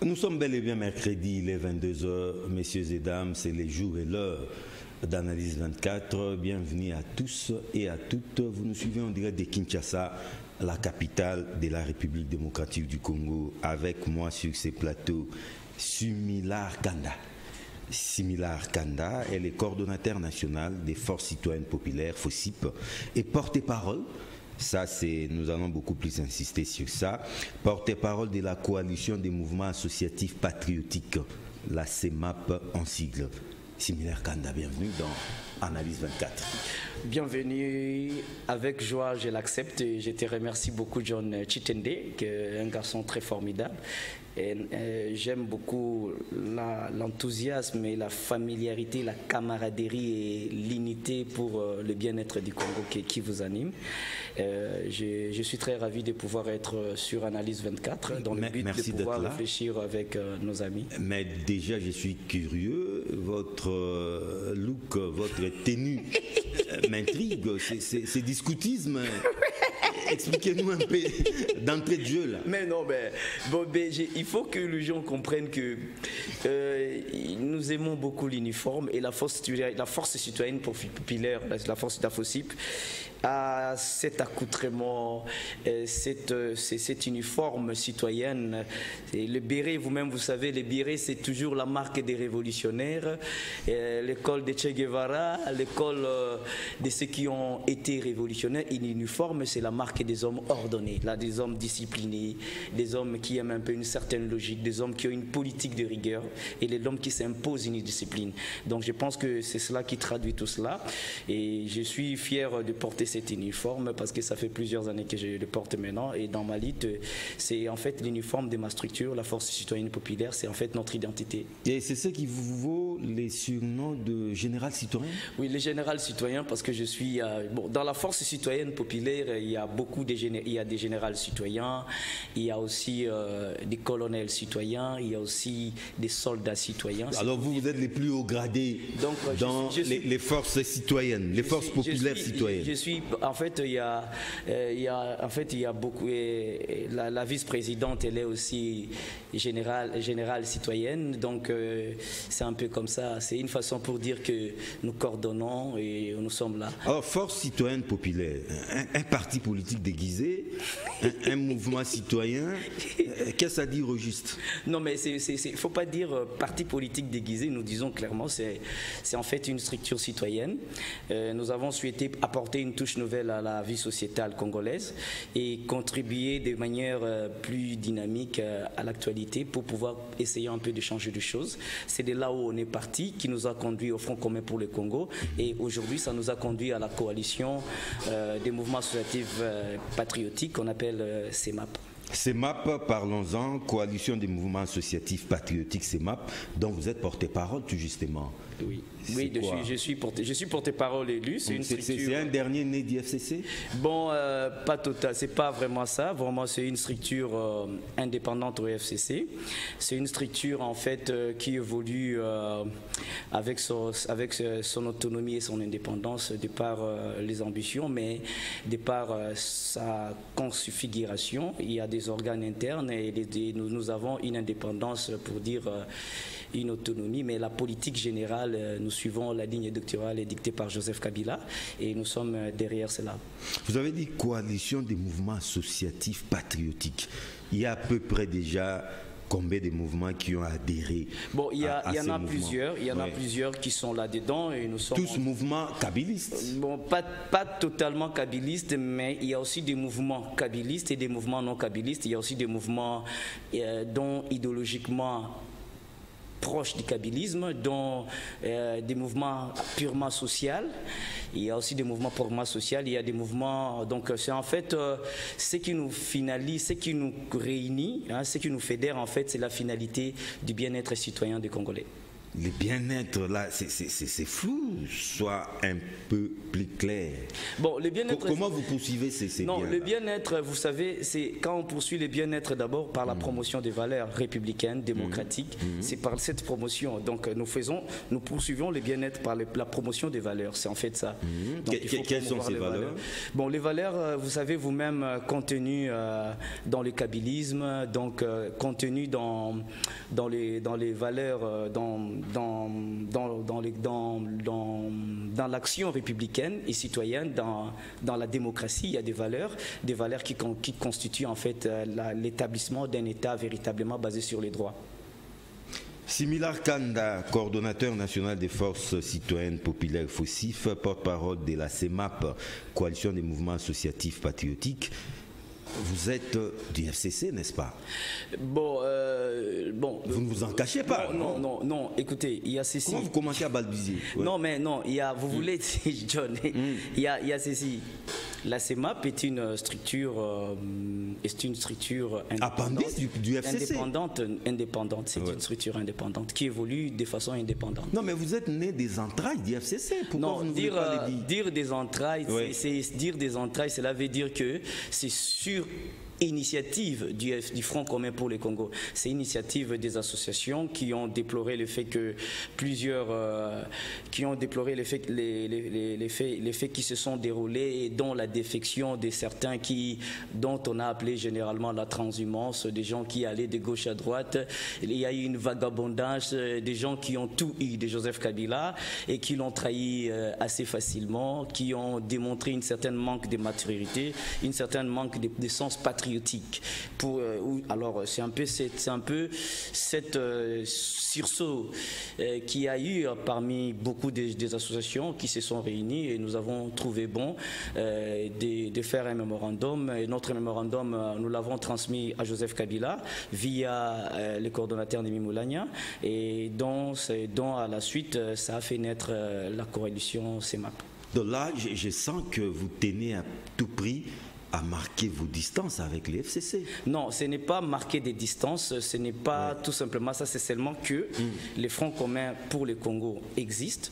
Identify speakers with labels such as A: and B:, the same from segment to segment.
A: Nous sommes bel et bien mercredi, il est 22 heures, messieurs et dames, c'est les jours et l'heure d'Analyse 24. Bienvenue à tous et à toutes. Vous nous suivez en direct de Kinshasa, la capitale de la République démocratique du Congo. Avec moi sur ces plateaux, Similar Kanda. Similar Kanda, elle est coordonnateur national des forces citoyennes populaires, FOSIP, et porte-parole. Ça, nous allons beaucoup plus insister sur ça. Porte-parole de la coalition des mouvements associatifs patriotiques, la CEMAP en sigle. Similar Kanda, bienvenue dans Analyse 24.
B: Bienvenue, avec joie, je l'accepte. Je te remercie beaucoup, John Chitende, qui est un garçon très formidable. J'aime beaucoup l'enthousiasme et la familiarité, la camaraderie et l'unité pour le bien-être du Congo qui vous anime. Je suis très ravi de pouvoir être sur Analyse 24 dans le but de pouvoir réfléchir avec nos amis.
A: Mais déjà, je suis curieux. Votre look, votre tenue m'intrigue. C'est du scoutisme. Expliquez-nous un peu d'entrée de jeu là.
B: Mais non, il faut que les gens comprennent que nous aimons beaucoup l'uniforme et la force citoyenne populaire, la force d'AFOSIP, a cet accoutrement, cet uniforme citoyenne. Et le béret, vous-même, vous savez, le béret, c'est toujours la marque des révolutionnaires. L'école de Che Guevara, l'école de ceux qui ont été révolutionnaires. Et l'uniforme, c'est la marque des hommes ordonnés, là, des hommes disciplinés, des hommes qui aiment un peu une certaine logique, des hommes qui ont une politique de rigueur et les hommes qui s'imposent une discipline. Donc je pense que c'est cela qui traduit tout cela. Et je suis fier de porter cet uniforme parce que ça fait plusieurs années que je le porte maintenant. Et dans ma lutte, c'est en fait l'uniforme de ma structure, la force citoyenne populaire, c'est en fait notre identité.
A: Et c'est ce qui vous vaut les surnoms de général citoyen?
B: Oui, le général citoyen parce que je suis... dans la force citoyenne populaire, il y a il y a des généraux citoyens, il y a aussi des colonels citoyens, il y a aussi des soldats citoyens.
A: Alors vous êtes les plus hauts gradés dans les forces citoyennes, les forces populaires citoyennes.
B: Je suis, en fait, il y a beaucoup. La vice-présidente, elle est aussi générale citoyenne, donc c'est un peu comme ça. C'est une façon pour dire que nous coordonnons et nous sommes là.
A: Alors, force citoyenne populaire, un parti politique déguisé, un mouvement citoyen, qu'est-ce que ça dit au juste?
B: Non, mais il ne faut pas dire parti politique déguisé, nous disons clairement, c'est en fait une structure citoyenne. Nous avons souhaité apporter une touche nouvelle à la vie sociétale congolaise et contribuer de manière plus dynamique à l'actualité pour pouvoir essayer un peu de changer de choses. C'est de là où on est parti, qui nous a conduit au Front commun pour le Congo, et aujourd'hui ça nous a conduit à la coalition des mouvements associatifs patriotiques qu'on appelle CEMAP.
A: CEMAP, parlons-en, coalition des mouvements associatifs patriotiques CEMAP, dont vous êtes porte-parole tout justement.
B: Oui, je suis porte-parole élu.
A: C'est un dernier né du FCC?
B: Bon, pas total, c'est pas vraiment ça. Vraiment, c'est une structure indépendante au FCC. C'est une structure en fait qui évolue avec son autonomie et son indépendance de par les ambitions, mais de par sa configuration. Il y a des organes internes et nous avons une indépendance pour dire une autonomie, mais la politique générale, nous suivons la ligne électorale dictée par Joseph Kabila et nous sommes derrière cela.
A: Vous avez dit coalition des mouvements associatifs patriotiques. Il y a à peu près déjà combien de mouvements qui ont adhéré?
B: Bon, il y en a plusieurs. Il y en a plusieurs qui sont là-dedans et nous sommes...
A: Tous mouvements kabylistes?
B: Bon, pas totalement kabylistes, mais il y a aussi des mouvements kabylistes et des mouvements non kabylistes. Il y a aussi des mouvements dont idéologiquement proches du kabylisme, dont des mouvements purement sociaux. Il y a aussi des mouvements purement sociaux, il y a des mouvements... Donc c'est en fait ce qui nous finalise, ce qui nous réunit, ce qui nous fédère en fait, c'est la finalité du bien-être citoyen des Congolais.
A: le bien-être, là, c'est flou, soit un peu plus clair.
B: Bon, le bien-être...
A: Comment vous poursuivez ces
B: Non,
A: biens-là?
B: le bien-être, vous savez, c'est quand on poursuit le bien-être d'abord par la promotion des valeurs républicaines, démocratiques. C'est par cette promotion. Donc, nous poursuivons le bien-être par la promotion des valeurs. C'est en fait ça. Donc,
A: Quelles sont ces valeurs?
B: Bon, les valeurs, vous savez vous-même, contenues dans le kabbalisme, donc contenues dans les valeurs, dans l'action républicaine et citoyenne, dans la démocratie, il y a des valeurs qui constituent en fait l'établissement d'un État véritablement basé sur les droits.
A: Similar Kanda, coordonnateur national des forces citoyennes populaires FOSIF, porte-parole de la CEMAP, Coalition des mouvements associatifs patriotiques. Vous êtes du FCC, n'est-ce pas? Bon, vous ne vous en cachez pas.
B: Non, écoutez, il y a ceci.
A: Comment vous commencez à balbutier? Ouais.
B: Non, mais non, vous voulez, John, il y a ceci. La CEMAP est une structure
A: appendice du FCC.
B: Indépendante. C'est une structure indépendante qui évolue de façon indépendante.
A: Non, mais vous êtes né des entrailles du FCC. Pourquoi vous ne voulez pas les dire?
B: Dire des entrailles, dire des entrailles, cela veut dire que c'est sur initiative du Front commun pour le Congo. C'est initiative des associations qui ont déploré le fait que les faits qui se sont déroulés et dont la défection de certains dont on a appelé généralement la transhumance, des gens qui allaient de gauche à droite. Il y a eu une vagabondage, des gens qui ont tout eu de Joseph Kabila et qui l'ont trahi assez facilement, qui ont démontré une certaine manque de maturité, une certaine manque de sens patriotique. Alors c'est un peu cette sursaut qui a eu parmi beaucoup des associations qui se sont réunies, et nous avons trouvé bon de faire un mémorandum. Et notre mémorandum, nous l'avons transmis à Joseph Kabila via le coordonnateur Némi Moulania, et dont à la suite ça a fait naître la coalition CEMAP.
A: Donc là, je sens que vous tenez à tout prix à marquer vos distances avec les FCC.
B: Non, ce n'est pas marquer des distances, ce n'est pas tout simplement ça, c'est seulement que les Fronts communs pour le Congo existent,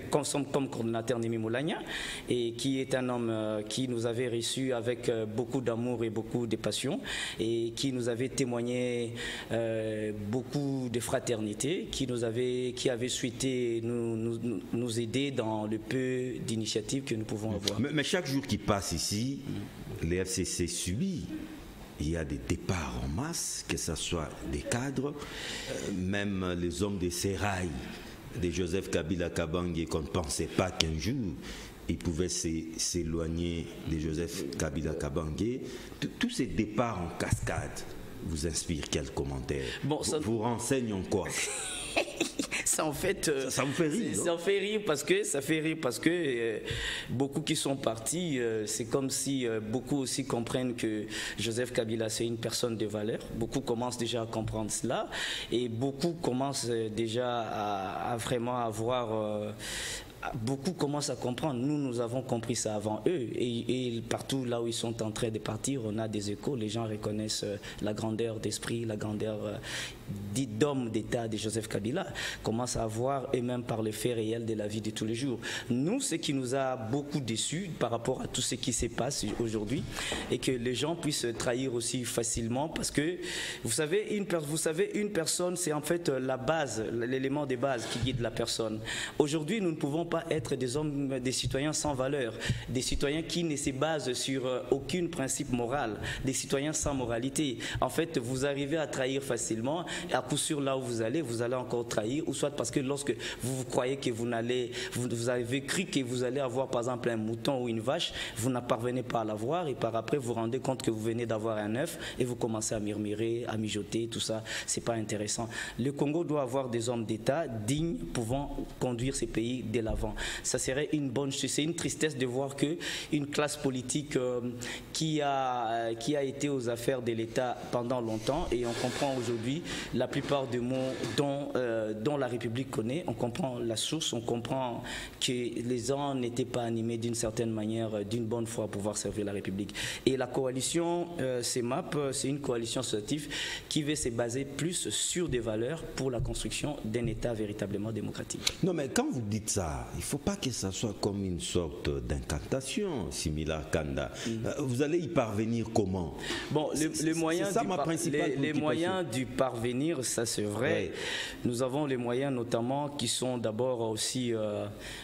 B: comme coordonnateur Némi Moulania, et qui est un homme qui nous avait reçus avec beaucoup d'amour et beaucoup de passion, et qui nous avait témoigné beaucoup de fraternité, qui avait souhaité nous aider dans le peu d'initiatives que nous pouvons avoir.
A: Mais chaque jour qui passe ici, les FCC subit. Il y a des départs en masse, que ce soit des cadres, même les hommes des sérails de Joseph Kabila Kabange, qu'on ne pensait pas qu'un jour il pouvait s'éloigner de Joseph Kabila Kabange. Tous ces départs en cascade vous inspirent quel commentaire? Vous renseignent en quoi?
B: Ça, en fait,
A: ça vous fait rire.
B: Ça fait rire parce que beaucoup qui sont partis, c'est comme si beaucoup aussi comprennent que Joseph Kabila c'est une personne de valeur. Beaucoup commencent déjà à comprendre cela, et beaucoup commencent déjà à vraiment avoir beaucoup commencent à comprendre. Nous avons compris ça avant eux, et partout là où ils sont en train de partir, on a des échos. Les gens reconnaissent la grandeur d'esprit, la grandeur d'homme d'État de Joseph Kabila, commencent à voir, et même par les faits réels de la vie de tous les jours. Nous, ce qui nous a beaucoup déçus par rapport à tout ce qui se passe aujourd'hui, et que les gens puissent trahir aussi facilement, parce que vous savez, une personne, c'est en fait la base, l'élément de base qui guide la personne. Aujourd'hui, nous ne pouvons pas être des citoyens sans valeur, des citoyens qui ne se basent sur aucun principe moral, des citoyens sans moralité. En fait, vous arrivez à trahir facilement, et à coup sûr, là où vous allez encore trahir, ou soit parce que lorsque vous croyez que vous avez cru que vous allez avoir par exemple un mouton ou une vache, vous ne parvenez pas à l'avoir, et par après vous vous rendez compte que vous venez d'avoir un œuf, et vous commencez à murmurer, à mijoter, tout ça, c'est pas intéressant. Le Congo doit avoir des hommes d'État dignes pouvant conduire ces pays de l'avant. Ça serait une bonne chose. C'est une tristesse de voir que une classe politique qui a été aux affaires de l'État pendant longtemps, et on comprend aujourd'hui la plupart des mots dont la République connaît. On comprend la source, on comprend que les gens n'étaient pas animés d'une certaine manière, d'une bonne foi à pouvoir servir la République. Et la coalition CEMAP, c'est une coalition associative qui veut se baser plus sur des valeurs pour la construction d'un État véritablement démocratique.
A: Non, mais quand vous dites ça, il ne faut pas que ça soit comme une sorte d'incantation, similaire Kanda. Vous allez y parvenir comment?
B: Bon, les moyens du parvenir, ça c'est vrai. Oui. Nous avons les moyens notamment qui sont d'abord aussi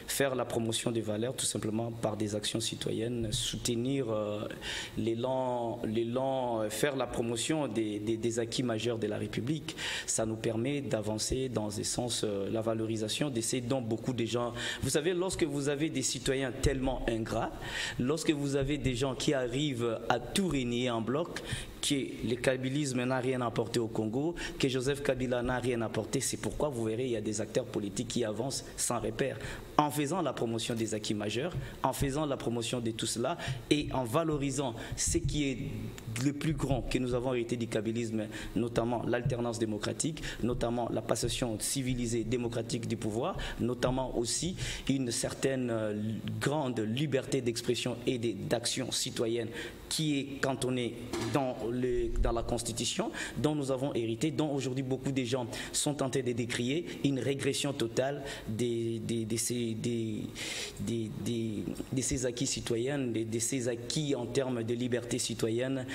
B: faire la promotion des valeurs, tout simplement par des actions citoyennes, soutenir l'élan, faire la promotion des acquis majeurs de la République. Ça nous permet d'avancer dans le sens, la valorisation de ces dont beaucoup de gens... Vous savez, lorsque vous avez des citoyens tellement ingrats, lorsque vous avez des gens qui arrivent à tout régner en bloc, que le kabylisme n'a rien apporté au Congo, que Joseph Kabila n'a rien apporté, c'est pourquoi vous verrez il y a des acteurs politiques qui avancent sans repère. En faisant la promotion des acquis majeurs, en faisant la promotion de tout cela et en valorisant ce qui est le plus grand que nous avons hérité du kabylisme, notamment l'alternance démocratique, notamment la passation civilisée démocratique du pouvoir, notamment aussi une certaine grande liberté d'expression et d'action citoyenne qui est cantonnée dans la Constitution, dont nous avons hérité, dont aujourd'hui beaucoup de gens sont tentés de décrier une régression totale de ces acquis citoyens, de ces acquis en termes de liberté citoyenne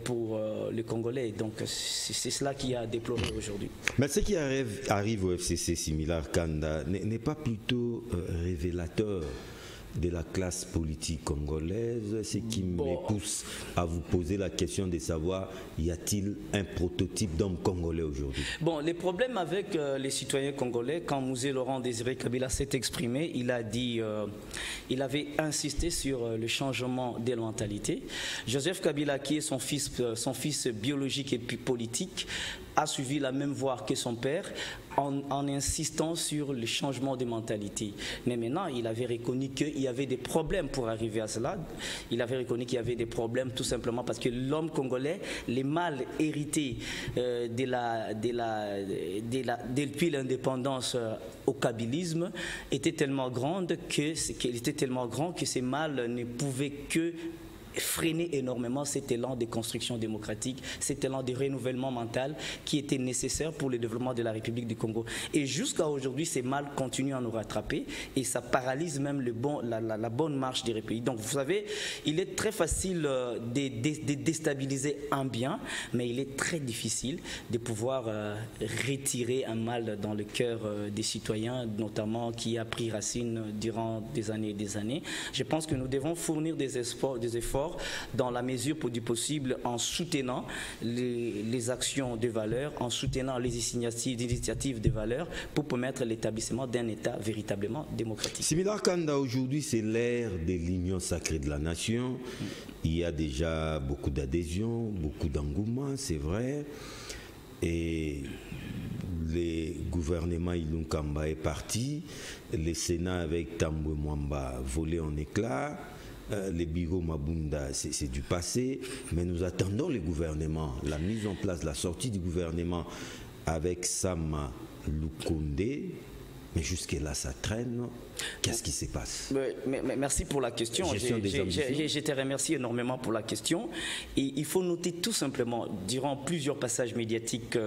B: pour les Congolais. Donc c'est cela qui a déploré aujourd'hui.
A: Mais ce qui arrive au FCC similaire Kanda n'est pas plutôt révélateur de la classe politique congolaise, ce qui me pousse à vous poser la question de savoir, y a-t-il un prototype d'homme congolais aujourd'hui?
B: Bon, les problèmes avec les citoyens congolais, quand Mouzé Laurent Désiré Kabila s'est exprimé, il a dit, il avait insisté sur le changement des mentalités. Joseph Kabila, qui est son fils biologique et politique, a suivi la même voie que son père en insistant sur le changement de mentalité. Mais maintenant, il avait reconnu qu'il y avait des problèmes pour arriver à cela. Il avait reconnu qu'il y avait des problèmes tout simplement parce que l'homme congolais, les mal hérités depuis l'indépendance au kabylisme étaient tellement grands que ces mal ne pouvaient que freiner énormément cet élan de construction démocratique, cet élan de renouvellement mental qui était nécessaire pour le développement de la République du Congo. Et jusqu'à aujourd'hui, ces mal continuent à nous rattraper et ça paralyse même la bonne marche des Républiques. Donc vous savez, il est très facile de déstabiliser un bien, mais il est très difficile de pouvoir retirer un mal dans le cœur des citoyens, notamment qui a pris racine durant des années et des années. Je pense que nous devons fournir des efforts dans la mesure du possible en soutenant les actions de valeurs, en soutenant les initiatives de valeurs pour permettre l'établissement d'un État véritablement démocratique.
A: Similar Kanda, aujourd'hui c'est l'ère de l'union sacrée de la nation. Il y a déjà beaucoup d'adhésions, beaucoup d'engouement, c'est vrai. Et le gouvernement Ilunkamba est parti, le Sénat avec Tambwe Mwamba volé en éclats. Les Biro Mabunda, c'est du passé, mais nous attendons le gouvernement, la mise en place, la sortie du gouvernement avec Sama Lukonde, mais jusque-là ça traîne. Qu'est-ce qui se passe?
B: Merci pour la question. Je te remercie énormément pour la question. Et il faut noter tout simplement, durant plusieurs passages médiatiques,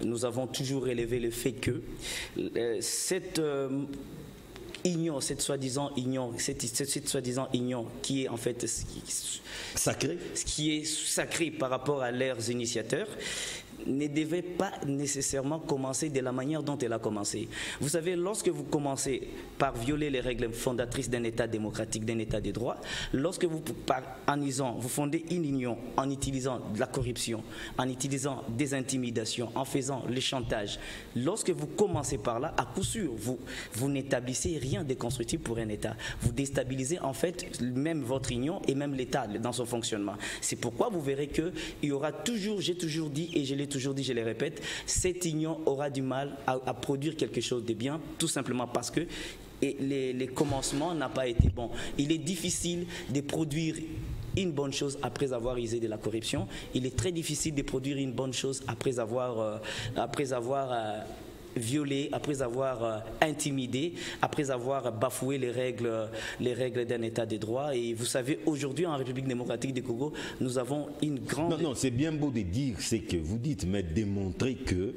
B: nous avons toujours relevé le fait que cette soi-disant union qui est en fait
A: sacré,
B: ce qui est sacré par rapport à leurs initiateurs, ne devait pas nécessairement commencer de la manière dont elle a commencé. Vous savez, lorsque vous commencez par violer les règles fondatrices d'un État démocratique, d'un État de droit, lorsque vous fondez une union en utilisant de la corruption, en utilisant des intimidations, en faisant le chantage, lorsque vous commencez par là, à coup sûr, vous n'établissez rien de constructif pour un État. Vous déstabilisez en fait même votre union et même l'État dans son fonctionnement. C'est pourquoi vous verrez qu'il y aura toujours, j'ai toujours dit et je l'ai toujours dit, je le répète, cette union aura du mal à produire quelque chose de bien, tout simplement parce que les commencements n'ont pas été bons. Il est difficile de produire une bonne chose après avoir usé de la corruption. Il est très difficile de produire une bonne chose après avoir violé, après avoir intimidé, après avoir bafoué les règles d'un état de droit. Et vous savez, aujourd'hui en République démocratique du Congo, nous avons une grande...
A: Non, c'est bien beau de dire ce que vous dites, mais démontrer que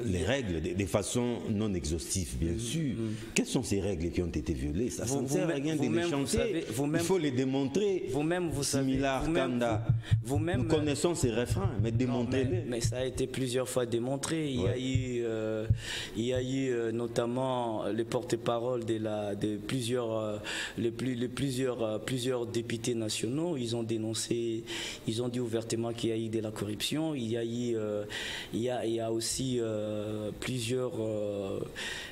A: les règles, de façon non exhaustive, bien sûr. Quelles sont ces règles qui ont été violées? Ça ne sert à rien de les chanter. Il faut les démontrer.
B: Vous-même, vous savez.
A: Nous connaissons ces refrains, mais démontrez-les.
B: Mais ça a été plusieurs fois démontré. Il y a eu notamment les porte-parole de plusieurs députés nationaux. Ils ont dénoncé, ils ont dit ouvertement qu'il y a eu de la corruption. Il y a aussi plusieurs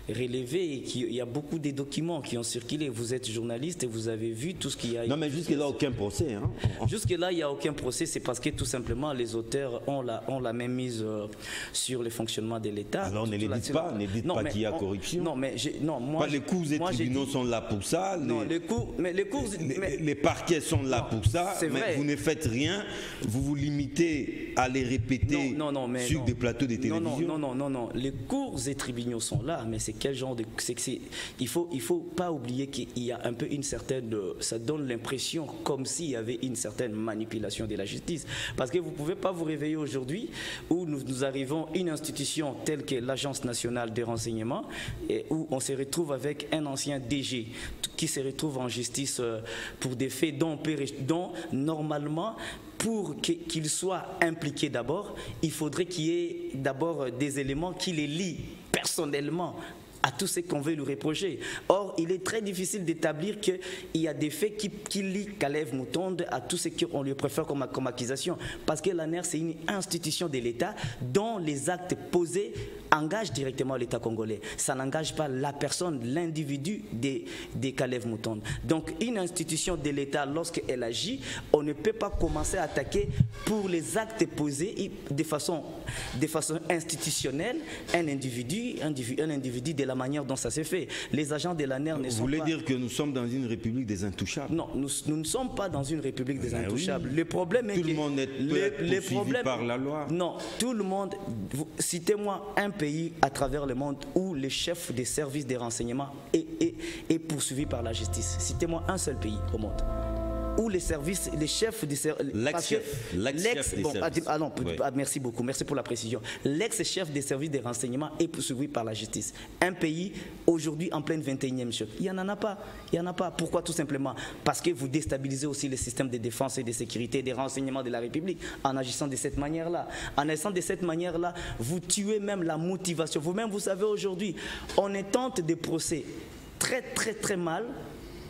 B: relevés et il y a beaucoup de documents qui ont circulé. Vous êtes journaliste et vous avez vu tout ce qu'il y a.
A: Non, mais jusque-là, aucun procès. Hein.
B: Jusque-là, il n'y a aucun procès. C'est parce que tout simplement, les auteurs ont la même mise sur le fonctionnement de l'État.
A: Alors ne les dites pas, qu'il y a corruption. Les cours et tribunaux sont là pour ça. Les parquets sont là pour ça. Mais vous ne faites rien. Vous vous limitez à les répéter sur des plateaux de télévision.
B: Non. Les cours et tribunaux sont là, mais c'est quel genre de... Il faut pas oublier qu'il y a un peu une certaine... Ça donne l'impression comme s'il y avait une certaine manipulation de la justice. Parce que vous ne pouvez pas vous réveiller aujourd'hui où nous arrivons à une institution telle que l'Agence nationale des renseignements et où on se retrouve avec un ancien DG qui se retrouve en justice pour des faits dont normalement... Pour qu'il soit impliqué d'abord, il faudrait qu'il y ait d'abord des éléments qui les lient personnellement à tout ce qu'on veut lui reprocher. Or, il est très difficile d'établir qu'il y a des faits qui lient Kalev Moutonde à tout ce qu'on lui préfère comme accusation. Parce que l'ANER, c'est une institution de l'État dont les actes posés engagent directement l'État congolais. Ça n'engage pas la personne, l'individu des Kalev Moutonde. Donc, une institution de l'État, lorsqu'elle agit, on ne peut pas commencer à attaquer pour les actes posés de façon institutionnelle un individu de la manière dont ça s'est fait. Les agents de l'ANER ne sont pas...
A: Vous voulez dire que nous sommes dans une république des intouchables?
B: Non, nous ne sommes pas dans une république des intouchables. Oui. Le problème est que...
A: Tout le monde est poursuivi par la loi.
B: Non, tout le monde... Citez-moi un pays à travers le monde où le chef des services de renseignement est poursuivi par la justice. Citez-moi un seul pays au monde où les chefs des services... Merci beaucoup, merci pour la précision. L'ex-chef des services de renseignement est poursuivi par la justice. Un pays, aujourd'hui, en pleine 21e siècle. Il n'y en a pas. Pourquoi? Tout simplement parce que vous déstabilisez aussi le système de défense et de sécurité des renseignements de la République en agissant de cette manière-là. En agissant de cette manière-là, vous tuez même la motivation. Vous-même, vous savez, aujourd'hui, on tente des procès très, très, très mal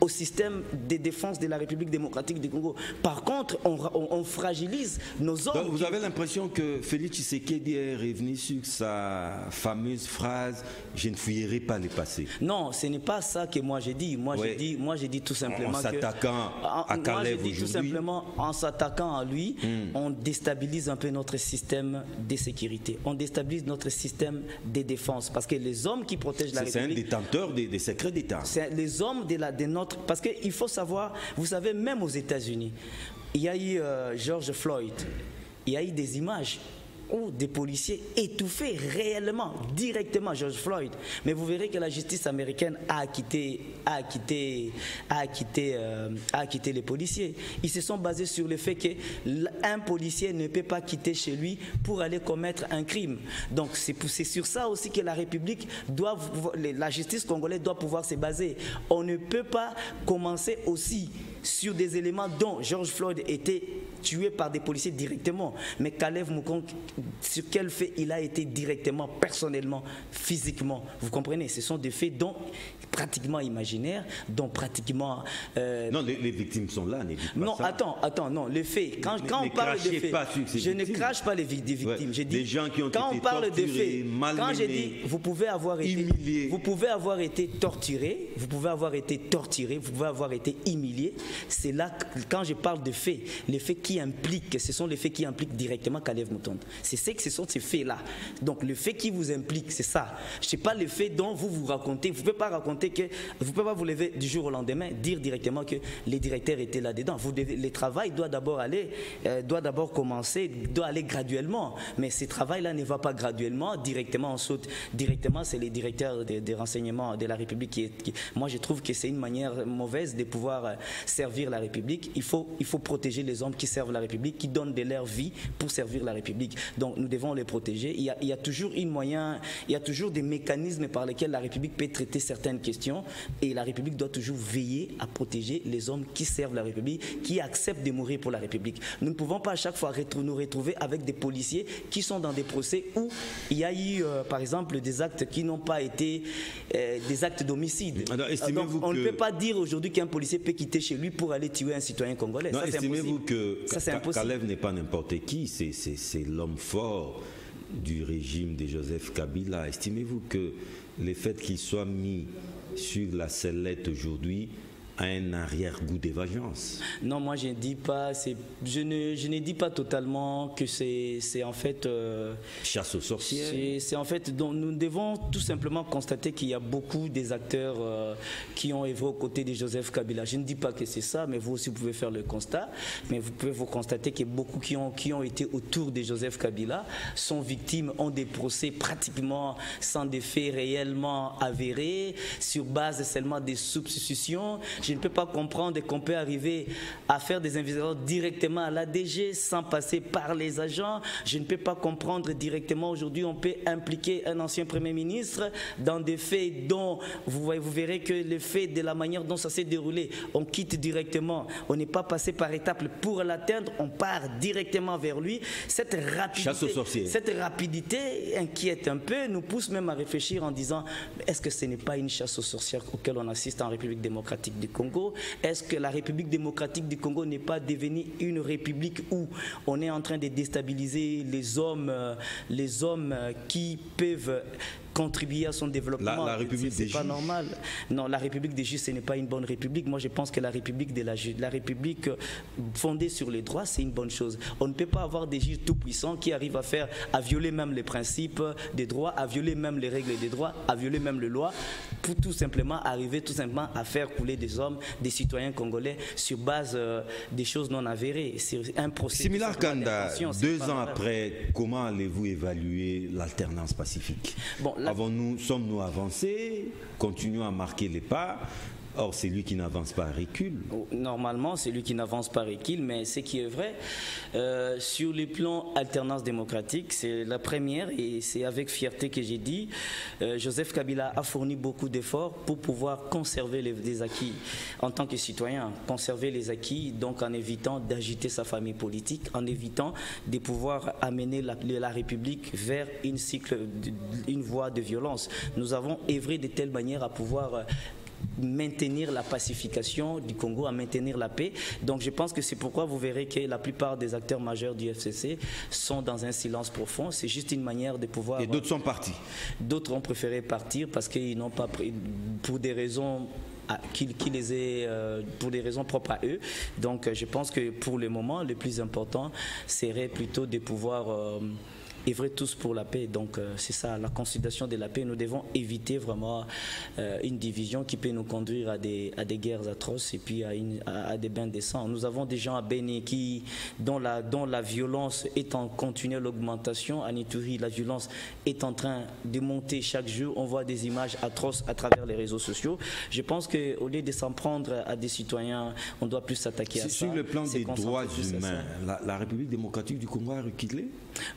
B: au système de défense de la République démocratique du Congo. Par contre, on fragilise nos hommes.
A: Donc, vous avez l'impression que Félix Tshisekedi est revenu sur sa fameuse phrase « Je ne fuirai pas le passé ».
B: Non, ce n'est pas ça que moi j'ai dit. Moi, j'ai dit tout simplement
A: en s'attaquant à Kalev aujourd'hui. Tout simplement,
B: en s'attaquant à lui, on déstabilise un peu notre système de sécurité. On déstabilise notre système de défense. Parce que les hommes qui protègent la République...
A: C'est un détenteur des secrets d'État.
B: C'est les hommes de notre... Parce qu'il faut savoir, vous savez, même aux États-Unis, il y a eu George Floyd, il y a eu des images où des policiers étouffaient réellement, directement George Floyd. Mais vous verrez que la justice américaine a acquitté les policiers. Ils se sont basés sur le fait qu'un policier ne peut pas quitter chez lui pour aller commettre un crime. Donc c'est sur ça aussi que la République la justice congolaise doit pouvoir se baser. On ne peut pas commencer aussi sur des éléments dont George Floyd était tué par des policiers directement. Mais Kalev Moutonde, sur quel fait il a été directement, personnellement, physiquement? Vous comprenez? Ce sont des faits dont pratiquement imaginaires, dont pratiquement...
A: Non, les victimes sont là, n'hésitez pas.
B: Non,
A: ça.
B: attends, non, les faits, quand on parle de faits, je ne crache pas des victimes.
A: Ouais,
B: J'ai dit,
A: des gens qui ont
B: quand
A: été
B: on parle de faits,
A: malmenés,
B: quand j'ai dit, vous pouvez avoir été torturé, vous pouvez avoir été humilié, c'est là, quand je parle de faits, les faits qui impliquent, ce sont les faits qui impliquent directement Kalev Moutonde. Ce sont ces faits-là. Donc le fait qui vous implique, c'est ça. Je ne sais pas les faits dont vous racontez. Vous ne pouvez pas raconter que, vous ne pouvez pas vous lever du jour au lendemain, dire directement que les directeurs étaient là-dedans. Le travail doit d'abord commencer, doit aller graduellement. Mais ce travail-là ne va pas graduellement, directement on saute. Directement, c'est les directeurs des renseignements de la République moi je trouve que c'est une manière mauvaise de pouvoir servir la République. Il faut protéger les hommes qui servent la République, qui donnent de leur vie pour servir la République. Donc nous devons les protéger. Il y a toujours des mécanismes par lesquels la République peut traiter certaines questions et la République doit toujours veiller à protéger les hommes qui servent la République, qui acceptent de mourir pour la République. Nous ne pouvons pas à chaque fois nous retrouver avec des policiers qui sont dans des procès où il y a eu par exemple des actes qui n'ont pas été des actes d'homicide. Donc, on ne peut pas dire aujourd'hui qu'un policier peut quitter chez lui pour aller tuer un citoyen congolais.
A: Estimez-vous que Kalev n'est pas n'importe qui, c'est l'homme fort du régime de Joseph Kabila. Estimez-vous que le fait qu'il soit mis sur la sellette aujourd'hui a un arrière-goût d'évasion?
B: Non, moi je ne dis pas, je ne dis pas totalement que c'est en fait
A: chasse aux sorcières.
B: C'est en fait, donc, nous devons tout simplement constater qu'il y a beaucoup des acteurs qui ont œuvré aux côtés de Joseph Kabila. Je ne dis pas que c'est ça, mais vous aussi vous pouvez faire le constat. Mais vous pouvez vous constater qu'il y a beaucoup qui ont été autour de Joseph Kabila, sont victimes, ont des procès pratiquement sans des faits réellement avérés, sur base seulement des substitutions. Je ne peux pas comprendre qu'on peut arriver à faire des investigations directement à l'ADG sans passer par les agents. Je ne peux pas comprendre directement aujourd'hui on peut impliquer un ancien Premier ministre dans des faits dont vous verrez que les faits de la manière dont ça s'est déroulé, on quitte directement, on n'est pas passé par étapes pour l'atteindre, on part directement vers lui. Cette rapidité inquiète un peu, nous pousse même à réfléchir en disant est-ce que ce n'est pas une chasse aux sorcières auquel on assiste en République démocratique du Congo? Est-ce que la République démocratique du Congo n'est pas devenue une république où on est en train de déstabiliser les hommes qui peuvent contribuer à son développement?
A: La République des juges.
B: C'est pas normal. Non, la République des juges, ce n'est pas une bonne République. Moi, je pense que la République fondée sur les droits, c'est une bonne chose. On ne peut pas avoir des juges tout puissants qui arrivent à violer même les principes des droits, à violer même les règles des droits, à violer même les lois, pour tout simplement arriver à faire couler des hommes, des citoyens congolais sur base des choses non avérées. C'est un procès.
A: Similar Kanda, 2 ans après, comment allez-vous évaluer l'alternance pacifique? Bon, sommes-nous avancés? Continuons à marquer les pas? Or, c'est lui qui n'avance pas recule.
B: Normalement, c'est lui qui n'avance pas recule, mais ce qui est vrai, sur le plan alternance démocratique, c'est la première et c'est avec fierté que j'ai dit, Joseph Kabila a fourni beaucoup d'efforts pour pouvoir conserver les acquis en tant que citoyen, conserver les acquis, donc en évitant d'agiter sa famille politique, en évitant de pouvoir amener la République vers une voie de violence. Nous avons œuvré de telle manière à pouvoir maintenir la pacification du Congo, à maintenir la paix. Donc je pense que c'est pourquoi vous verrez que la plupart des acteurs majeurs du FCC sont dans un silence profond. C'est juste une manière de pouvoir...
A: Et d'autres sont partis?
B: D'autres ont préféré partir parce qu'ils n'ont pas pris, pour des raisons pour des raisons propres à eux. Donc je pense que pour le moment, le plus important serait plutôt de pouvoir œuvrer tous pour la paix. Donc c'est ça, la consolidation de la paix. Nous devons éviter vraiment une division qui peut nous conduire à des guerres atroces et puis à des bains de sang. Nous avons des gens à Beni dont la violence est en continuelle augmentation. À Nituri, la violence est en train de monter chaque jour. On voit des images atroces à travers les réseaux sociaux. Je pense qu'au lieu de s'en prendre à des citoyens, on doit plus s'attaquer à ça.
A: Sur le plan des droits humains, la République démocratique du Congo a reculé?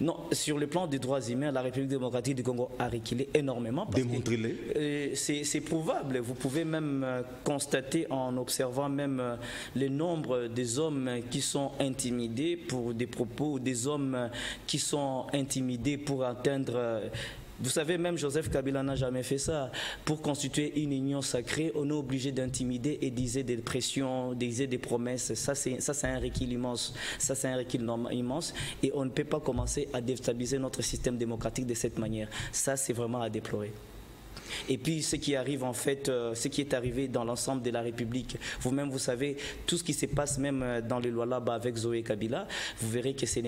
B: Non, sur le plan des droits humains, la République démocratique du Congo a reculé énormément.
A: Démontrez-les.
B: C'est prouvable. Vous pouvez même constater en observant même le nombre des hommes qui sont intimidés pour des propos, des hommes qui sont intimidés pour atteindre... Vous savez, même Joseph Kabila n'a jamais fait ça. Pour constituer une union sacrée, on est obligé d'intimider et d'user des pressions, d'user des promesses. Ça, c'est un recul immense. Ça, c'est un recul immense. Et on ne peut pas commencer à déstabiliser notre système démocratique de cette manière. Ça, c'est vraiment à déplorer. Et puis ce qui arrive en fait, ce qui est arrivé dans l'ensemble de la République, vous-même vous savez, tout ce qui se passe même dans les lois là-bas avec Zoé Kabila, vous verrez que c'est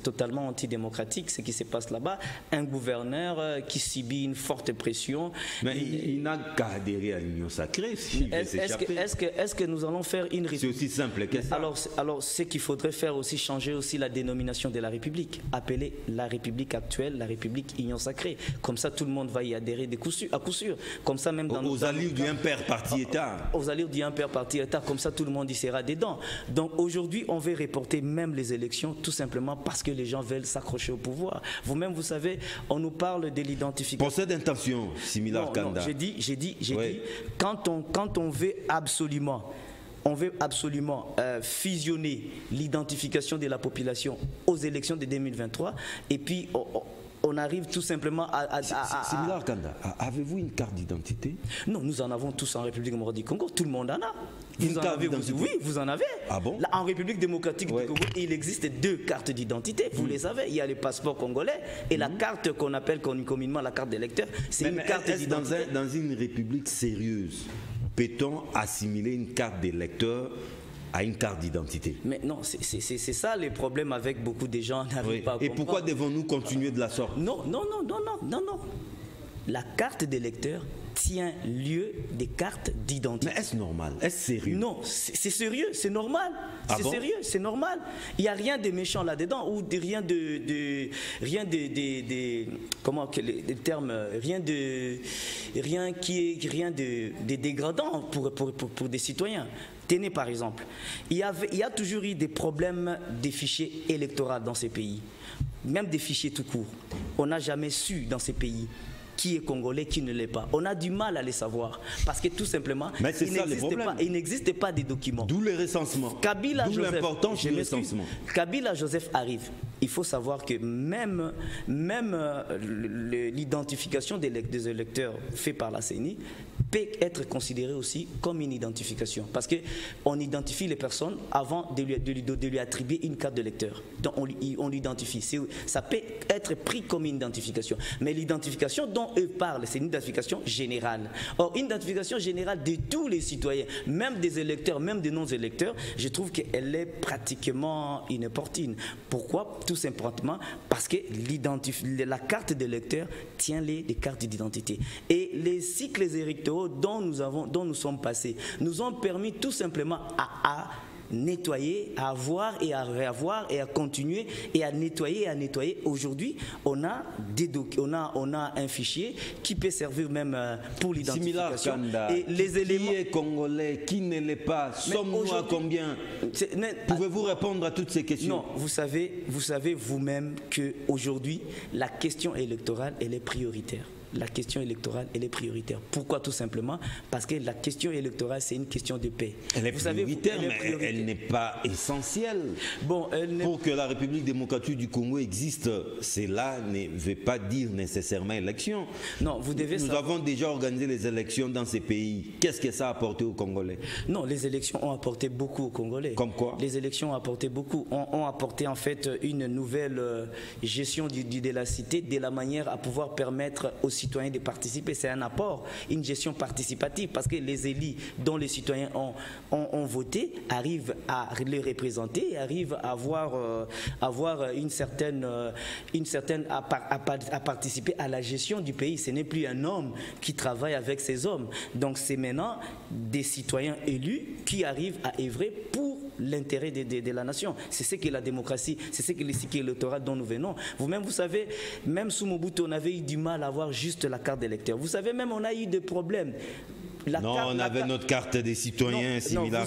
B: totalement antidémocratique ce qui se passe là-bas. Un gouverneur qui subit une forte pression.
A: Mais il n'a qu'à adhérer à l'Union sacrée s'il veut s'échapper.
B: Est-ce que nous allons faire une République?
A: C'est aussi simple que ça.
B: Alors ce qu'il faudrait faire aussi, changer aussi la dénomination de la République, appeler la République actuelle la République Union sacrée. Comme ça tout le monde va y adhérer à coup sûr. Comme ça même dans
A: aux allures du père parti-État.
B: Aux allures du père parti-État, comme ça tout le monde y sera dedans. Donc aujourd'hui on veut reporter même les élections tout simplement parce que les gens veulent s'accrocher au pouvoir. Vous-même vous savez, on nous parle de l'identification.
A: Pour cette intention, similaire Kanda.
B: J'ai dit, quand on veut absolument fusionner l'identification de la population aux élections de 2023 et puis on arrive tout simplement à...
A: Similaire Kanda, avez-vous une carte d'identité?
B: Non, nous en avons tous en République démocratique du Congo, tout le monde en a.
A: Oui,
B: vous en avez.
A: Ah bon?
B: Là, en République démocratique du Congo, il existe 2 cartes d'identité, vous les savez. Il y a le passeport congolais et la carte qu'on appelle communément la carte d'électeur. C'est une carte d'identité.
A: Dans une république sérieuse, peut-on assimiler une carte d'électeur à une carte d'identité?
B: Mais non, c'est ça le problème avec beaucoup de gens n'arrivent pas à comprendre.
A: Et pourquoi devons-nous continuer de la sorte?
B: Non. La carte d'électeur tient lieu des cartes d'identité.
A: Mais est-ce normal? Est-ce sérieux?
B: Non, c'est sérieux, c'est normal. C'est sérieux, c'est normal. Il n'y a rien de méchant là-dedans ou rien de comment que les termes, rien de dégradant pour des citoyens. Tenez par exemple, il y a toujours eu des problèmes des fichiers électoraux dans ces pays, même des fichiers tout court. On n'a jamais su dans ces pays qui est congolais, qui ne l'est pas. On a du mal à les savoir parce que tout simplement, il n'existe pas des documents.
A: D'où le recensement. D'où l'importance du recensement.
B: Kabila Joseph arrive. Il faut savoir que même l'identification des électeurs fait par la CENI peut être considérée aussi comme une identification. Parce qu'on identifie les personnes avant de lui attribuer une carte d'électeur. Donc on l'identifie. Ça peut être pris comme une identification. Mais l'identification dont eux parlent, c'est une identification générale. Or, une identification générale de tous les citoyens, même des électeurs, même des non-électeurs, je trouve qu'elle est pratiquement inopportune. Pourquoi? Tout simplement parce que la carte d'électeur tient les cartes d'identité. Et les cycles électoraux dont nous sommes passés nous ont permis tout simplement à nettoyer, à avoir et à réavoir et à continuer et à nettoyer et à nettoyer. Aujourd'hui, on a un fichier qui peut servir même pour l'identification.
A: Et les éléments... Qui est congolais, qui ne l'est pas? Sommes-nous à combien? Pouvez-vous répondre à toutes ces questions?
B: Non, vous savez vous-même qu'aujourd'hui, la question électorale, elle est prioritaire. La question électorale, elle est prioritaire. Pourquoi? Tout simplement parce que la question électorale, c'est une question de paix.
A: Elle est prioritaire, mais elle n'est pas essentielle. Pour que la République démocratique du Congo existe, cela ne veut pas dire nécessairement élection.
B: Non, nous
A: avons déjà organisé les élections dans ces pays. Qu'est-ce que ça a apporté aux Congolais?
B: Non, les élections ont apporté beaucoup aux Congolais.
A: Comme quoi?
B: Les élections ont apporté beaucoup. Ont apporté en fait une nouvelle gestion de la cité, de la manière à pouvoir permettre aux citoyens de participer. C'est un apport, une gestion participative, parce que les élus dont les citoyens ont voté arrivent à les représenter, arrivent à avoir une certaine à participer à la gestion du pays. Ce n'est plus un homme qui travaille avec ces hommes. Donc c'est maintenant des citoyens élus qui arrivent à œuvrer pour l'intérêt de la nation. C'est ce qu'est la démocratie, c'est ce qu'est le cycle électoral dont nous venons. Vous-même, vous savez, même sous Mobutu, on avait eu du mal à avoir juste la carte d'électeur. Vous savez, même on a eu des problèmes.
A: On avait notre carte des citoyens similaire.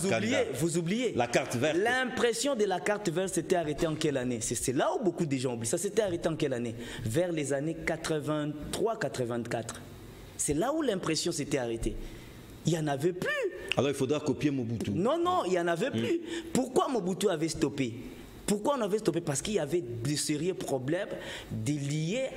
B: Vous oubliez.
A: La carte verte.
B: L'impression de la carte verte s'était arrêtée en quelle année? C'est là où beaucoup de gens oublient. Ça s'était arrêté en quelle année? Vers les années 83-84. C'est là où l'impression s'était arrêtée. Il n'y en avait plus.
A: Alors il faudra copier Mobutu.
B: Non, il n'y en avait plus. Pourquoi Mobutu avait stoppé? Pourquoi on avait stoppé? Parce qu'il y avait de sérieux problèmes liés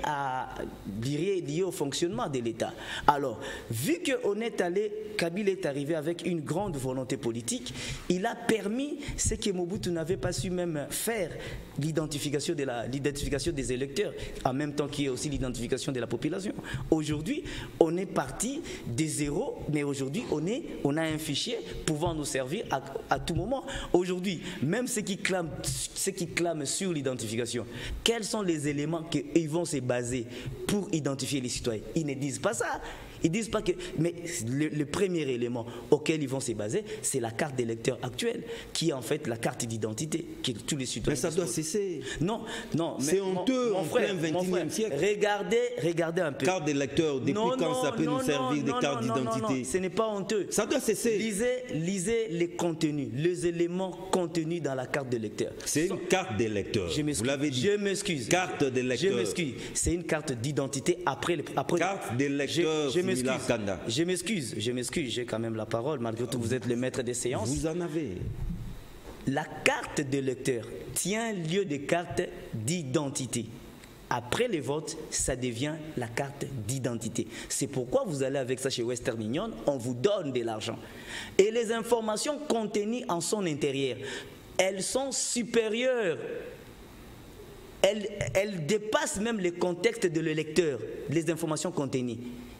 B: au fonctionnement de l'État. Alors, vu qu'on est allé, Kabila est arrivé avec une grande volonté politique, il a permis ce que Mobutu n'avait pas su même faire, l'identification des électeurs, en même temps qu'il y a aussi l'identification de la population. Aujourd'hui, on est parti des zéros, mais aujourd'hui, on a un fichier pouvant nous servir à tout moment. Aujourd'hui, même ceux qui clament sur l'identification, quels sont les éléments qu'ils vont se baser pour identifier les citoyens? Ils ne disent pas ça. Ils disent pas que... Mais le premier élément auquel ils vont se baser, c'est la carte d'électeur actuelle, qui est en fait la carte d'identité que tous les citoyens...
A: Mais ça doit cesser.
B: Non.
A: C'est honteux en plein 21e siècle.
B: Regardez un peu.
A: Carte d'électeur, depuis quand ça peut nous servir de carte d'identité?
B: Ce n'est pas honteux.
A: Ça doit cesser.
B: Lisez les contenus, les éléments contenus dans la carte d'électeur.
A: C'est une carte d'électeur. Vous l'avez dit.
B: Je m'excuse.
A: Carte d'électeur.
B: Je m'excuse. C'est une carte d'identité après...
A: Carte d'électeur.
B: Je m'excuse, j'ai quand même la parole, malgré tout vous êtes le maître des séances.
A: Vous en avez.
B: La carte d'électeur tient lieu de carte d'identité. Après les votes, ça devient la carte d'identité. C'est pourquoi vous allez avec ça chez Western Union, on vous donne de l'argent. Et les informations contenues en son intérieur, elles sont supérieures. Elles dépassent même le contexte de l'électeur, les informations contenues.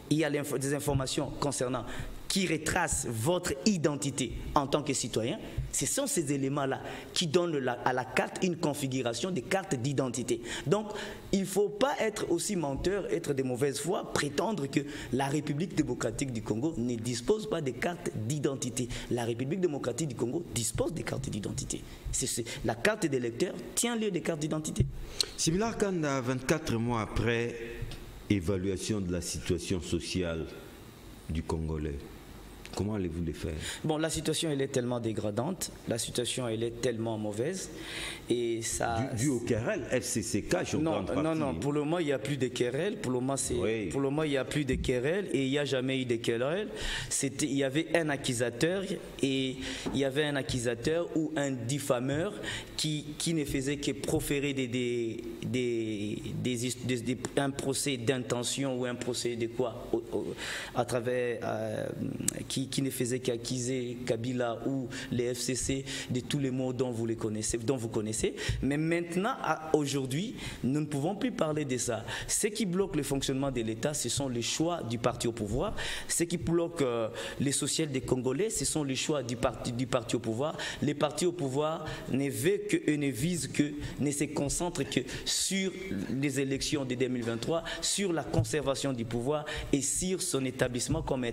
B: Il y a des informations concernant qui retracent votre identité en tant que citoyen. Ce sont ces éléments-là qui donnent à la carte une configuration de carte d'identité. Donc, il ne faut pas être aussi menteur, être de mauvaise foi, prétendre que la République démocratique du Congo ne dispose pas de carte d'identité. La République démocratique du Congo dispose de cartes d'identité. La carte d'électeur tient lieu de carte d'identité.
A: Similar Kanda, 24 mois après, évaluation de la situation sociale du Congolais. Comment allez-vous les faire?
B: Bon, la situation, elle est tellement dégradante, la situation, elle est tellement mauvaise. Et ça...
A: Dû au querelle, FCCK, je
B: non, pour le moment, il n'y a plus de querelle. Pour le moment, il n'y a plus de querelle et il n'y a jamais eu de querelle. Il y avait un accusateur et il y avait un accusateur ou un diffameur qui ne faisait que proférer un procès d'intention ou un procès de quoi à travers qui ne faisait qu'accuser Kabila ou les FCC de tous les mots dont vous connaissez. Mais maintenant, aujourd'hui, nous ne pouvons plus parler de ça. Ce qui bloque le fonctionnement de l'État, ce sont les choix du parti au pouvoir. Ce qui bloque les sociales des Congolais, ce sont les choix du parti au pouvoir. Les partis au pouvoir ne se concentrent que sur les élections de 2023, sur la conservation du pouvoir et sur son établissement comme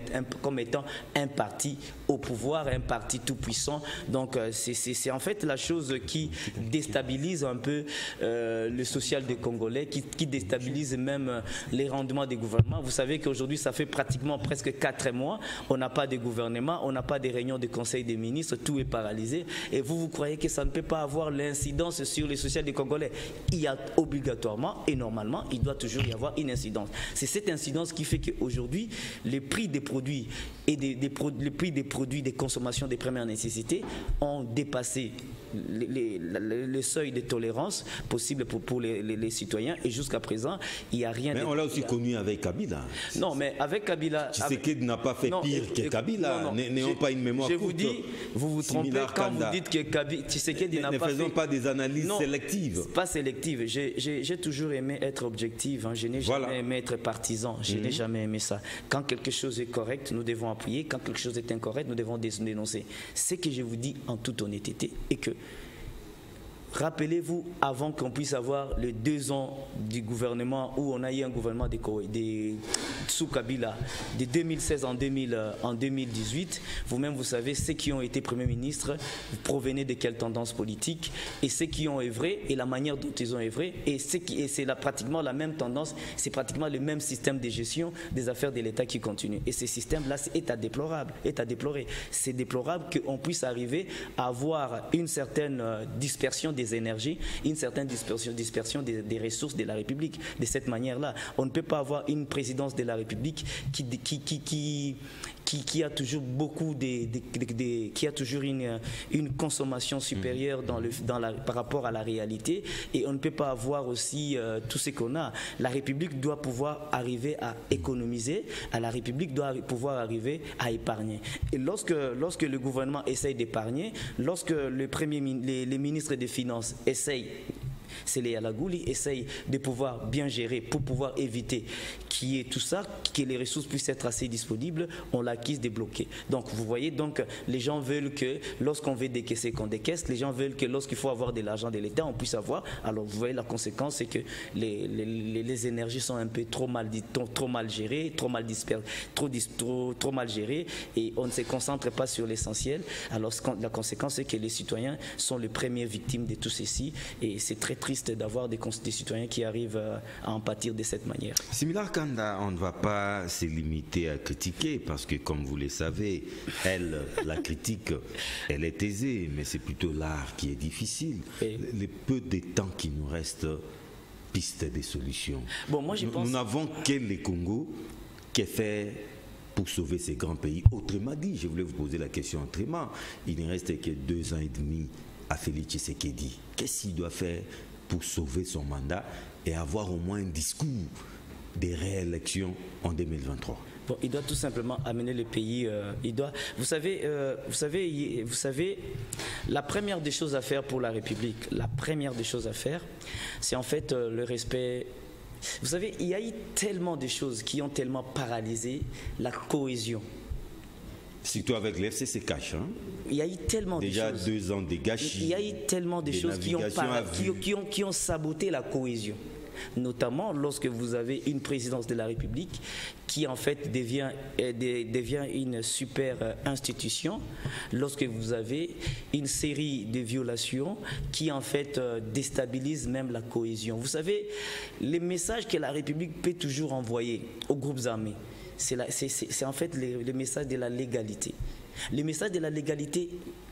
B: étant un parti au pouvoir, un parti tout puissant. Donc c'est en fait la chose qui déstabilise un peu le social des Congolais, qui déstabilise même les rendements des gouvernements. Vous savez qu'aujourd'hui, ça fait pratiquement presque 4 mois, on n'a pas de gouvernement, on n'a pas de réunions de conseil des ministres, tout est paralysé. Et vous croyez que ça ne peut pas avoir l'incidence sur les social des Congolais? Il y a obligatoirement et normalement, il doit toujours y avoir une incidence. C'est cette incidence qui fait qu'aujourd'hui, les prix des produits et les prix des produits de consommation des premières nécessités ont dépassé le seuil de tolérance possible pour les citoyens, et jusqu'à présent il n'y a rien.
A: Mais on l'a aussi connu avec Kabila.
B: Non, mais avec Kabila,
A: Tshisekedi n'a pas fait pire que Kabila. N'ayons pas une mémoire courte.
B: Je vous dis, vous vous trompez quand vous dites que Tshisekedi n'a pas fait...
A: Ne faisons pas des analyses sélectives.
B: Pas sélectives. J'ai toujours aimé être objectif. Je n'ai jamais aimé être partisan. Je n'ai jamais aimé ça. Quand quelque chose est correct, nous devons appuyer. Quand quelque chose est incorrect, nous devons dénoncer. Ce que je vous dis en toute honnêteté est que rappelez-vous, avant qu'on puisse avoir les 2 ans du gouvernement où on a eu un gouvernement sous Kabila, de 2016 en 2018, vous-même vous savez, ceux qui ont été premiers ministres provenaient de quelle tendance politique, et ceux qui ont œuvré et la manière dont ils ont œuvré, et c'est pratiquement la même tendance, c'est pratiquement le même système de gestion des affaires de l'État qui continue. Et ce système-là est à déplorer. C'est déplorable qu'on puisse arriver à avoir une certaine dispersion des énergies, une certaine dispersion des ressources de la République. De cette manière-là, on ne peut pas avoir une présidence de la République qui a toujours beaucoup qui a toujours une consommation supérieure par rapport à la réalité, et on ne peut pas avoir aussi tout ce qu'on a. La République doit pouvoir arriver à économiser, la République doit pouvoir arriver à épargner. Et lorsque le gouvernement essaye d'épargner, lorsque les ministres des Finances essayent, c'est les Yalagouli, essayent de pouvoir bien gérer pour pouvoir éviter qu'il y ait tout ça, que les ressources puissent être assez disponibles, on l'acquise débloquée. Donc vous voyez, donc les gens veulent que lorsqu'on veut décaisser, qu'on décaisse, les gens veulent que lorsqu'il faut avoir de l'argent de l'État, on puisse avoir. Alors vous voyez, la conséquence, c'est que les énergies sont un peu trop mal gérées, trop mal dispersées, trop mal gérées, et on ne se concentre pas sur l'essentiel. Alors la conséquence, c'est que les citoyens sont les premières victimes de tout ceci, et c'est très triste d'avoir des citoyens qui arrivent à en pâtir de cette manière.
A: Similar Kanda, on ne va pas se limiter à critiquer parce que, comme vous le savez, la critique, elle est aisée, mais c'est plutôt l'art qui est difficile. Le peu de temps qui nous reste, piste des solutions.
B: Bon, moi,
A: nous n'avons que le Congo qui est fait pour sauver ces grands pays. Autrement dit, je voulais vous poser la question autrement. Il ne reste que 2 ans et demi à Félix Tshisekedi. Qu'est-ce qu'il doit faire pour sauver son mandat et avoir au moins un discours de réélection en 2023?
B: Bon, il doit tout simplement amener le pays. Vous savez, la première des choses à faire pour la République, c'est en fait le respect. Vous savez, il y a eu tellement de choses qui ont tellement paralysé la cohésion.
A: Surtout avec l'FCC cash. Hein?
B: Il y a eu tellement de choses.
A: Déjà 2 ans de gâchis.
B: Il y a eu tellement de choses qui ont saboté la cohésion. Notamment lorsque vous avez une présidence de la République qui en fait devient une super institution, lorsque vous avez une série de violations qui en fait déstabilisent même la cohésion. Vous savez, les messages que la République peut toujours envoyer aux groupes armés, c'est en fait le message de la légalité. Le message de la légalité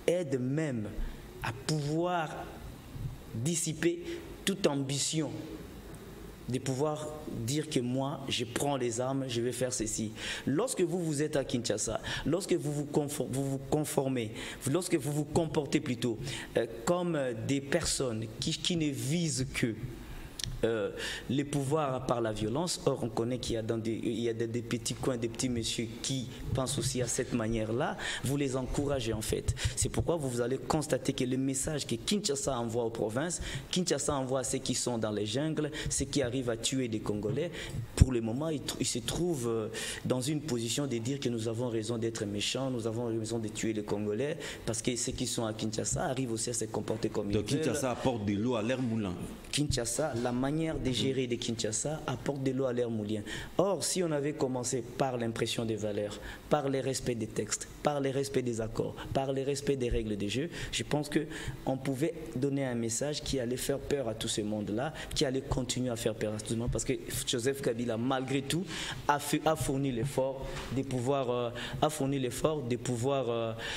B: aide même à pouvoir dissiper toute ambition de pouvoir dire que moi, je prends les armes, je vais faire ceci. Lorsque vous êtes à Kinshasa, lorsque vous vous conformez, lorsque vous vous comportez plutôt comme des personnes qui ne visent que les pouvoirs par la violence. Or, on connaît qu'il y a des petits coins, des petits messieurs qui pensent aussi à cette manière-là. Vous les encouragez en fait. C'est pourquoi vous allez constater que le message que Kinshasa envoie aux provinces, Kinshasa envoie à ceux qui sont dans les jungles, ceux qui arrivent à tuer des Congolais, pour le moment, ils se trouvent dans une position de dire que nous avons raison d'être méchants, nous avons raison de tuer les Congolais, parce que ceux qui sont à Kinshasa arrivent aussi à se comporter comme ils veulent.
A: Donc Kinshasa apporte de l'eau à l'air moulin.
B: Kinshasa, la manière de gérer de Kinshasa apporte de l'eau à l'air moulin. Or, si on avait commencé par l'impression des valeurs, par le respect des textes, par le respect des accords, par le respect des règles de jeu, je pense qu'on pouvait donner un message qui allait faire peur à tout ce monde-là, qui allait continuer à faire peur à tout le monde, parce que Joseph Kabila, malgré tout, a fourni l'effort de pouvoir,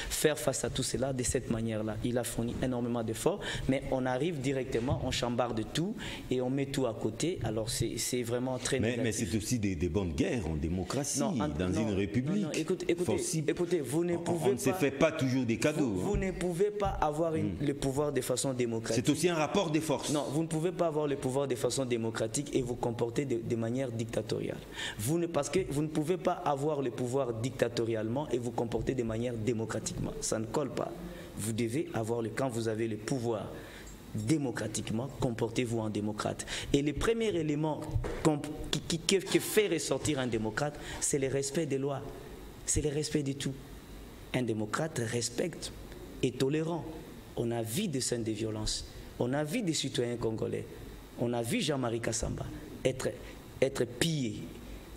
B: faire face à tout cela de cette manière-là. Il a fourni énormément d'efforts, mais on arrive directement, on chambarde tout et on met tout à côté. Alors c'est vraiment très négatif.
A: Mais c'est aussi des bonnes guerres en démocratie, une république.
B: Non, écoutez, vous ne pouvez
A: on ne se fait pas toujours des cadeaux.
B: Vous ne pouvez pas avoir le pouvoir de façon démocratique.
A: C'est aussi un rapport des forces.
B: Non, vous ne pouvez pas avoir le pouvoir de façon démocratique et vous comporter de manière dictatoriale. Parce que vous ne pouvez pas avoir le pouvoir dictatorialement et vous comporter de manière démocratiquement. Ça ne colle pas. Vous devez avoir quand vous avez le pouvoir démocratiquement, comportez-vous en démocrate. Et le premier élément qui fait ressortir un démocrate, c'est le respect des lois. C'est le respect de tout. Un démocrate respecte, est tolérant. On a vu des scènes de violence. On a vu des citoyens congolais. On a vu Jean-Marie Kassamba être pillé,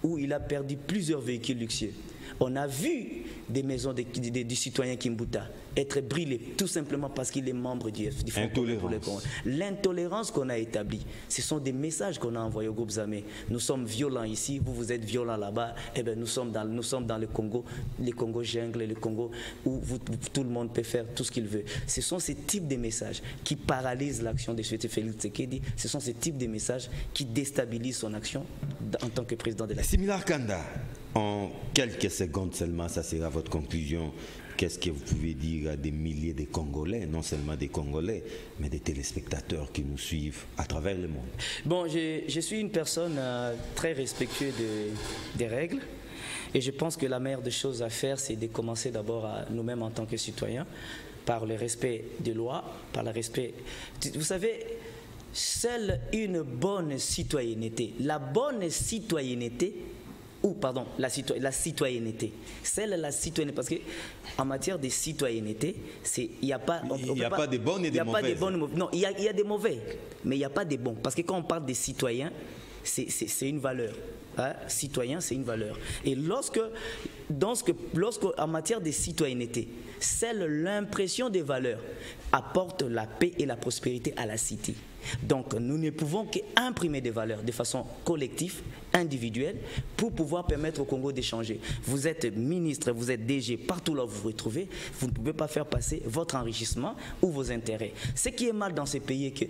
B: où il a perdu plusieurs véhicules luxueux. On a vu des maisons des citoyens Kimbuta être brûlées, tout simplement parce qu'il est membre du Front pour les Congolais. L'intolérance qu'on a établie, ce sont des messages qu'on a envoyés aux groupes armés. Nous sommes violents ici, vous êtes violents là-bas. Eh bien, nous sommes dans le Congo, les Congo jungle, le Congo où tout le monde peut faire tout ce qu'il veut. Ce sont ces types de messages qui paralysent l'action de Félix Tshisekedi. Ce sont ces types de messages qui déstabilisent son action en tant que président de la République.
A: Similar Kanda, En quelques secondes seulement, ça sera votre conclusion. Qu'est-ce que vous pouvez dire à des milliers de Congolais, non seulement des Congolais, mais des téléspectateurs qui nous suivent à travers le monde?
B: Bon, je suis une personne très respectueuse des règles. Et je pense que la meilleure des choses à faire, c'est de commencer d'abord à nous-mêmes en tant que citoyens, par le respect des lois, par le respect... Vous savez, seule une bonne citoyenneté, la bonne citoyenneté, ou pardon, la citoyenneté, celle la citoyenneté, parce qu'en matière de citoyenneté, il n'y a pas...
A: Il n'y a pas de bonnes et de mauvaises.
B: Non, il y a des mauvais, mais il n'y a pas de bons. Parce que quand on parle des citoyens, c'est une valeur. Hein? Citoyen, c'est une valeur. Et lorsque, en matière de citoyenneté, seule l'impression des valeurs apporte la paix et la prospérité à la cité. Donc, nous ne pouvons qu'imprimer des valeurs de façon collective, individuelle, pour pouvoir permettre au Congo d'échanger. Vous êtes ministre, vous êtes DG, partout là où vous vous retrouvez, vous ne pouvez pas faire passer votre enrichissement ou vos intérêts. Ce qui est mal dans ces pays est que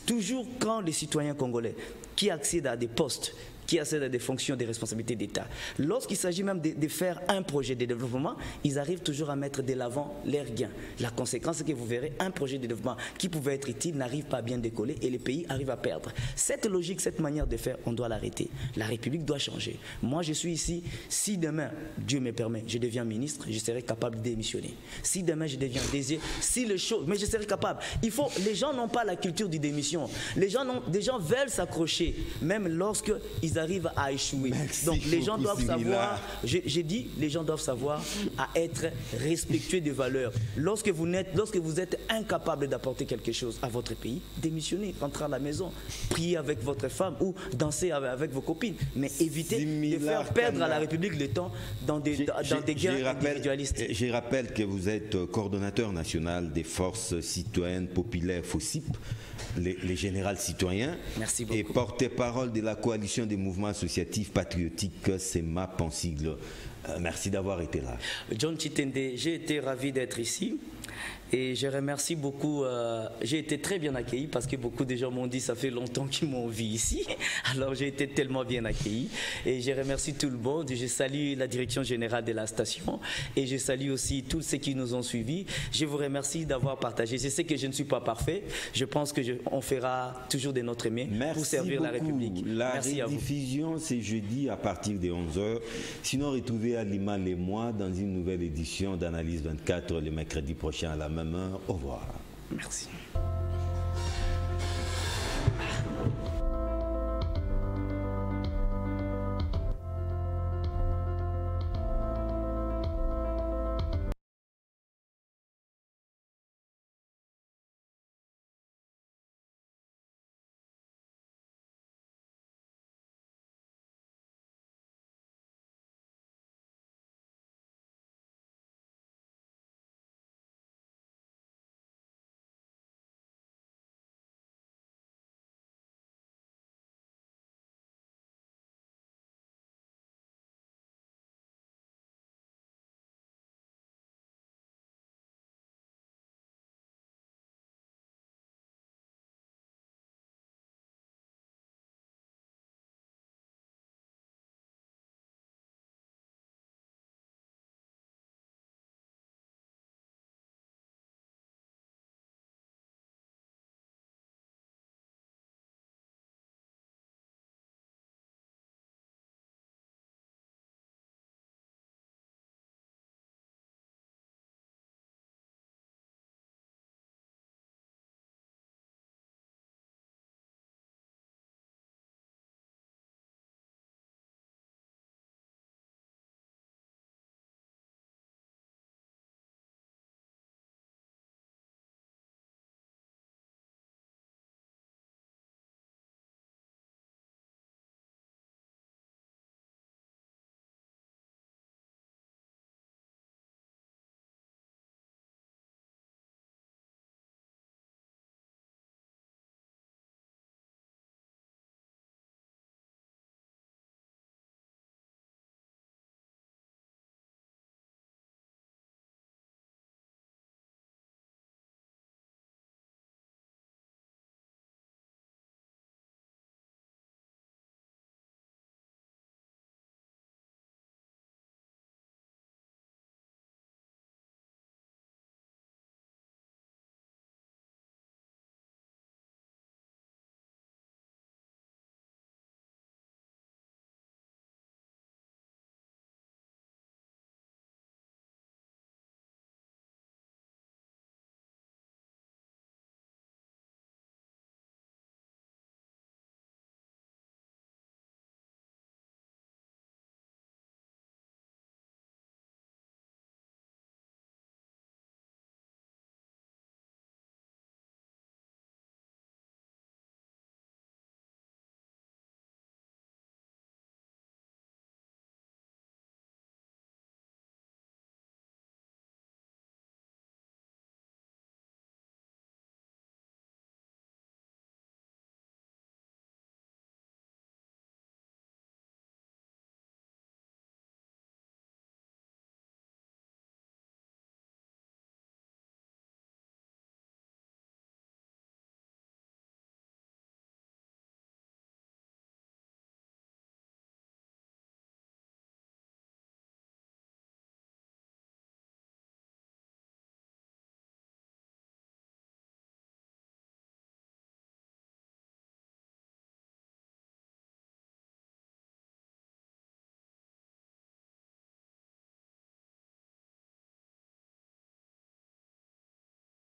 B: toujours quand les citoyens congolais qui accèdent à des postes, qui accèdent à des fonctions, des responsabilités d'État. Lorsqu'il s'agit même de faire un projet de développement, ils arrivent toujours à mettre de l'avant leurs gains. La conséquence, c'est que vous verrez un projet de développement qui pouvait être utile n'arrive pas à bien décoller et les pays arrivent à perdre. Cette logique, cette manière de faire, on doit l'arrêter. La République doit changer. Moi, je suis ici. Si demain, Dieu me permet, je deviens ministre, je serai capable de démissionner. Si demain, je deviens DG, si les choses... Mais je serai capable. Les gens n'ont pas la culture du démission. Les gens veulent s'accrocher, même lorsqu'ils arrivent à échouer.
A: Merci.
B: Donc les gens doivent savoir, j'ai dit, les gens doivent savoir à être respectueux des valeurs. Lorsque vous êtes incapable d'apporter quelque chose à votre pays, démissionnez, rentrez à la maison, priez avec votre femme ou dansez avec vos copines. Mais évitez de faire perdre à la République le temps dans des guerres individualistes.
A: Je rappelle que vous êtes coordonnateur national des forces citoyennes populaires FOCIP, les générales citoyens.
B: Merci beaucoup.
A: Et porte-parole de la coalition des mouvements associatifs patriotiques, CEMAP en sigle. Merci d'avoir été là.
B: John Chitende, j'ai été ravi d'être ici. Et je remercie beaucoup, j'ai été très bien accueilli parce que beaucoup de gens m'ont dit ça fait longtemps qu'ils m'ont vu ici. Alors j'ai été tellement bien accueilli et je remercie tout le monde. Je salue la direction générale de la station et je salue aussi tous ceux qui nous ont suivis. Je vous remercie d'avoir partagé. Je sais que je ne suis pas parfait. Je pense qu'on fera toujours de notre mieux pour servir
A: beaucoup.
B: La République.
A: La
B: Merci
A: rediffusion, c'est jeudi à partir de 11h. Sinon, retrouvez Alima les mois dans une nouvelle édition d'Analyse 24 le mercredi prochain à la même heure. Au revoir.
B: Merci.